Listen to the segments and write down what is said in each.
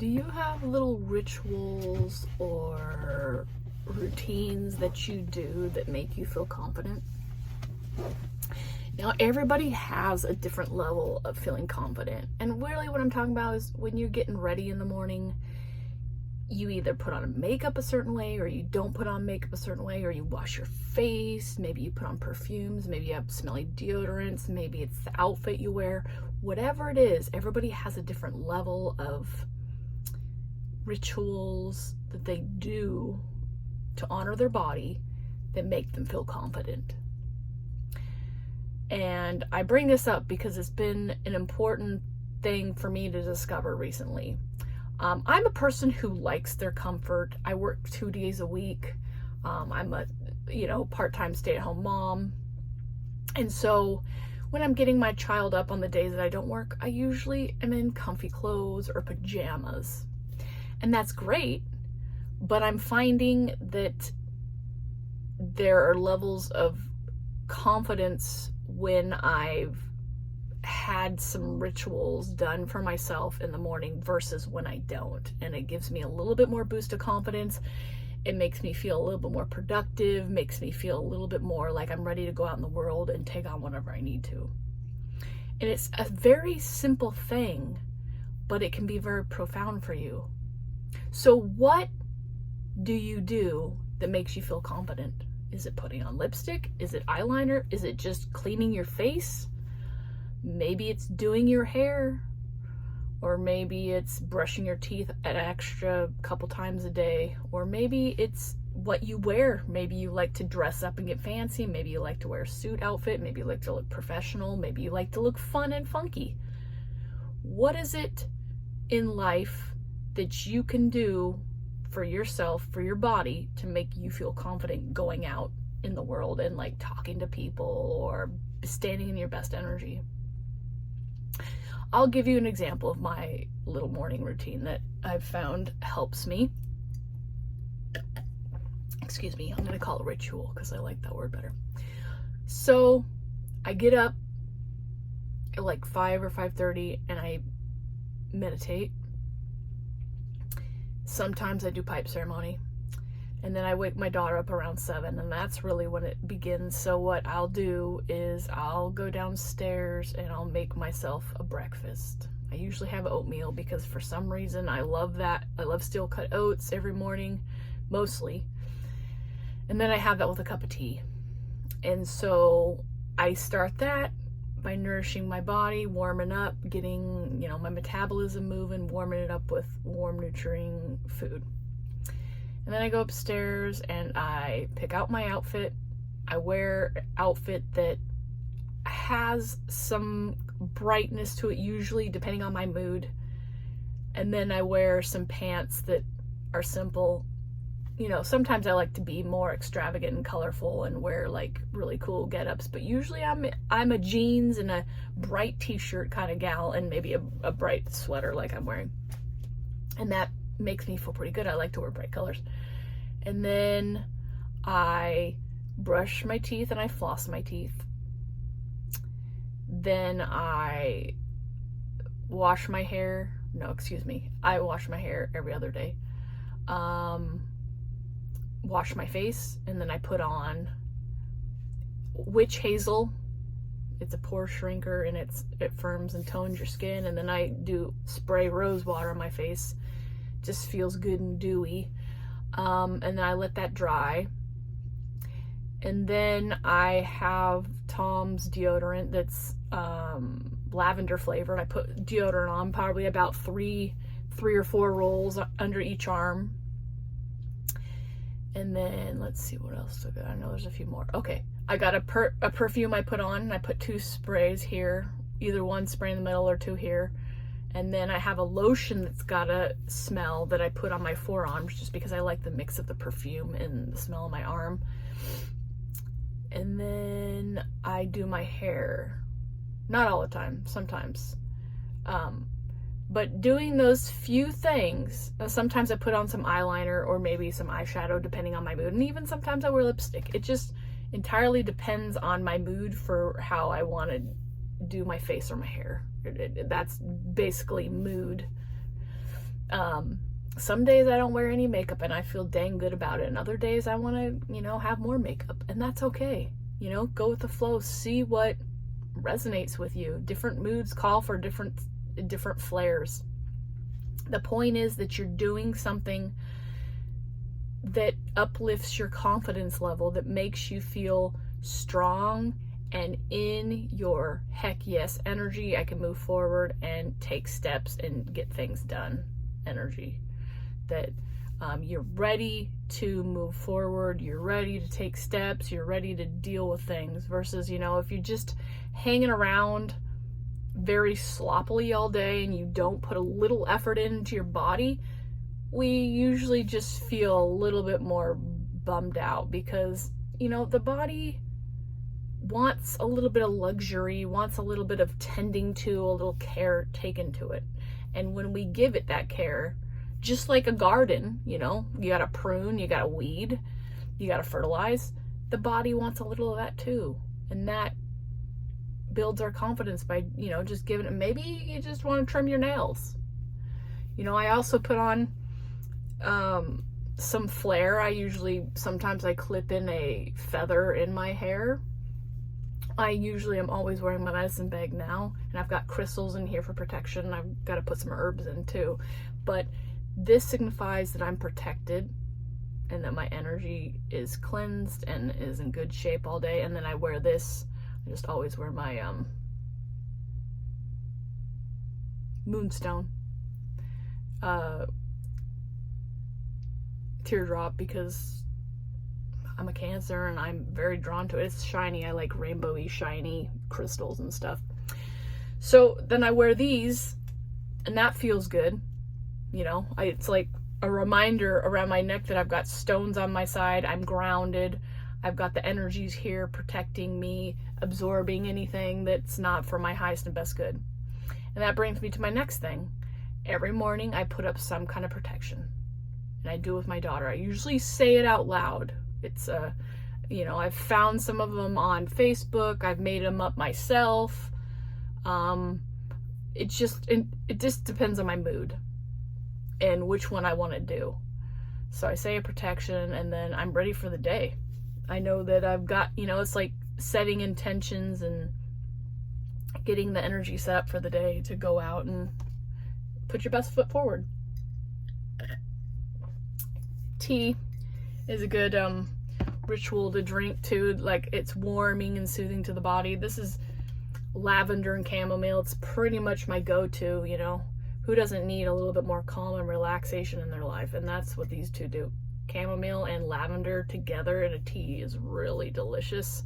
Do you have little rituals or routines that you do that make you feel confident? Now, everybody has a different level of feeling confident. And really what I'm talking about is when you're getting ready in the morning, you either put on makeup a certain way or you don't put on makeup a certain way, or you wash your face, maybe you put on perfumes, maybe you have smelly deodorants, maybe it's the outfit you wear. Whatever it is, everybody has a different level of rituals that they do to honor their body that make them feel confident. And I bring this up because it's been an important thing for me to discover recently. I'm a person who likes their comfort. I work 2 days a week. I'm a, part-time stay-at-home mom. And so when I'm getting my child up on the days that I don't work, I usually am in comfy clothes or pajamas. And that's great, but I'm finding that there are levels of confidence when I've had some rituals done for myself in the morning versus when I don't. And it gives me a little bit more boost of confidence. It makes me feel a little bit more productive, makes me feel a little bit more like I'm ready to go out in the world and take on whatever I need to. And it's a very simple thing, but it can be very profound for you. So what do you do that makes you feel confident? Is it putting on lipstick? Is it eyeliner? Is it just cleaning your face? Maybe it's doing your hair, or maybe it's brushing your teeth an extra couple times a day, or maybe it's what you wear. Maybe you like to dress up and get fancy. Maybe you like to wear a suit outfit. Maybe you like to look professional. Maybe you like to look fun and funky. What is it in life that you can do for yourself, for your body, to make you feel confident going out in the world and like talking to people or standing in your best energy? I'll give you an example of my little morning routine that I've found helps me. Excuse me, I'm going to call it ritual because I like that word better. So I get up at like 5 or 5:30 and I meditate. Sometimes I do pipe ceremony. And then I wake my daughter up around 7, and that's really when it begins. So what I'll do is I'll go downstairs and I'll make myself a breakfast. I usually have oatmeal because for some reason I love that. I love steel cut oats every morning, mostly. And then I have that with a cup of tea. And so I start that by nourishing my body, warming up, getting, my metabolism moving, warming it up with warm, nurturing food. And then I go upstairs and I pick out my outfit. I wear an outfit that has some brightness to it, usually depending on my mood. And then I wear some pants that are simple. Sometimes I like to be more extravagant and colorful and wear like really cool get-ups, but usually I'm a jeans and a bright t-shirt kind of gal, and maybe a bright sweater like I'm wearing. And that makes me feel pretty good. I like to wear bright colors. And then I brush my teeth and I floss my teeth. Then I wash my hair. I wash my hair every other day. Wash my face, and then I put on witch hazel. It's a pore shrinker and it firms and tones your skin. And then I do spray rose water on my face. Just feels good and dewy. And then I let that dry. And then I have Tom's deodorant that's lavender flavored. I put deodorant on probably about three or 4 rolls under each arm. And then let's see what else. I know there's a few more. Okay, I got a perfume I put on, and I put 2 sprays here, either 1 spray in the middle or 2 here. And then I have a lotion that's got a smell that I put on my forearms just because I like the mix of the perfume and the smell of my arm. And then I do my hair. Not all the time, sometimes. But doing those few things, sometimes I put on some eyeliner or maybe some eyeshadow depending on my mood. And even sometimes I wear lipstick. It just entirely depends on my mood for how I want to do my face or my hair. That's basically mood. Some days I don't wear any makeup and I feel dang good about it. And other days I want to, have more makeup, and that's okay. Go with the flow, see what resonates with you. Different moods call for different flares. The point is that you're doing something that uplifts your confidence level, that makes you feel strong and in your heck yes energy. I can move forward and take steps and get things done energy. That you're ready to move forward, you're ready to take steps, you're ready to deal with things, versus, if you're just hanging around very sloppily all day and you don't put a little effort into your body, we usually just feel a little bit more bummed out, because, the body wants a little bit of luxury, wants a little bit of tending to, a little care taken to it. And when we give it that care, just like a garden, you gotta prune, you gotta weed, you gotta fertilize, the body wants a little of that too. And that builds our confidence by, just giving it. Maybe you just want to trim your nails. I also put on some flair. Sometimes I clip in a feather in my hair. I'm always wearing my medicine bag now, and I've got crystals in here for protection. I've got to put some herbs in too. But this signifies that I'm protected and that my energy is cleansed and is in good shape all day. And then I wear this. I just always wear my moonstone teardrop, because I'm a Cancer and I'm very drawn to it. It's shiny. I like rainbowy, shiny crystals and stuff. So then I wear these, and that feels good. It's like a reminder around my neck that I've got stones on my side. I'm grounded. I've got the energies here protecting me, absorbing anything that's not for my highest and best good. And that brings me to my next thing. Every morning I put up some kind of protection. And I do it with my daughter. I usually say it out loud. It's I've found some of them on Facebook. I've made them up myself. It just depends on my mood and which one I want to do. So I say a protection, and then I'm ready for the day. I know that I've got, it's like setting intentions and getting the energy set up for the day to go out and put your best foot forward. Tea is a good ritual to drink too. Like, it's warming and soothing to the body. This is lavender and chamomile. It's pretty much my go-to, Who doesn't need a little bit more calm and relaxation in their life? And that's what these two do. Chamomile and lavender together in a tea is really delicious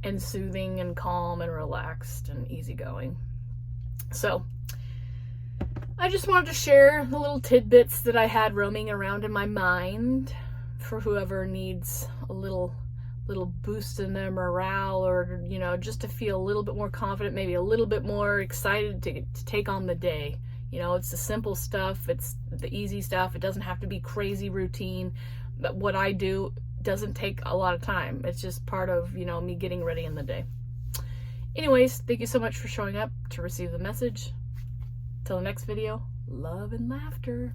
and soothing and calm and relaxed and easygoing. So I just wanted to share the little tidbits that I had roaming around in my mind for whoever needs a little boost in their morale, or just to feel a little bit more confident, maybe a little bit more excited to take on the day. It's the simple stuff, it's the easy stuff. It doesn't have to be crazy routine. But what I do doesn't take a lot of time. It's just part of me getting ready in the day. Anyways, thank you so much for showing up to receive the message. Till the next video, love and laughter.